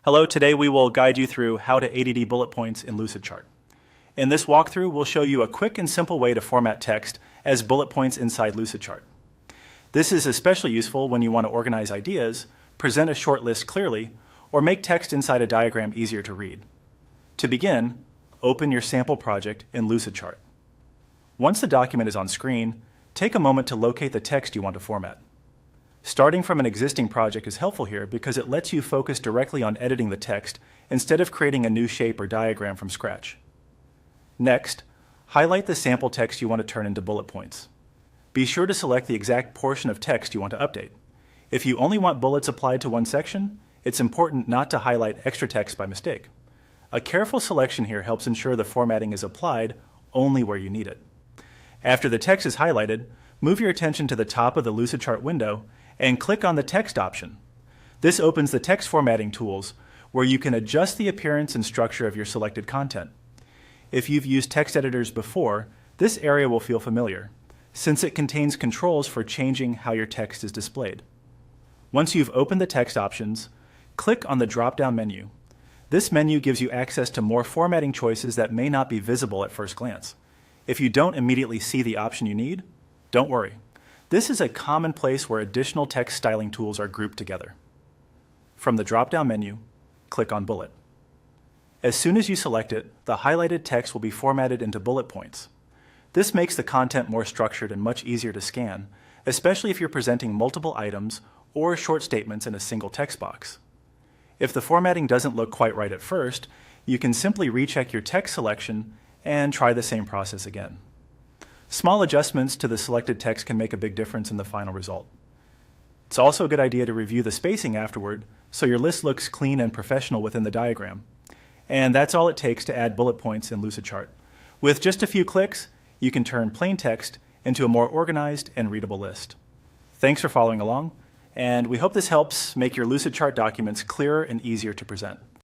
Hello, today we will guide you through how to ADD bullet points in Lucidchart. In this walkthrough, we'll show you a quick and simple way to format text as bullet points inside Lucidchart. This is especially useful when you want to organize ideas, present a short list clearly, or make text inside a diagram easier to read. To begin, open your sample project in Lucidchart. Once the document is on screen, take a moment to locate the text you want to format. Starting from an existing project is helpful here because it lets you focus directly on editing the text instead of creating a new shape or diagram from scratch. Next, highlight the sample text you want to turn into bullet points. Be sure to select the exact portion of text you want to update. If you only want bullets applied to one section, it's important not to highlight extra text by mistake. A careful selection here helps ensure the formatting is applied only where you need it. After the text is highlighted, move your attention to the top of the Lucidchart window and click on the Text option. This opens the text formatting tools where you can adjust the appearance and structure of your selected content. If you've used text editors before, this area will feel familiar, since it contains controls for changing how your text is displayed. Once you've opened the text options, click on the drop-down menu. This menu gives you access to more formatting choices that may not be visible at first glance. If you don't immediately see the option you need, don't worry. This is a common place where additional text styling tools are grouped together. From the drop-down menu, click on Bullet. As soon as you select it, the highlighted text will be formatted into bullet points. This makes the content more structured and much easier to scan, especially if you're presenting multiple items or short statements in a single text box. If the formatting doesn't look quite right at first, you can simply recheck your text selection and try the same process again. Small adjustments to the selected text can make a big difference in the final result. It's also a good idea to review the spacing afterward so your list looks clean and professional within the diagram. And that's all it takes to add bullet points in Lucidchart. With just a few clicks, you can turn plain text into a more organized and readable list. Thanks for following along, and we hope this helps make your Lucidchart documents clearer and easier to present.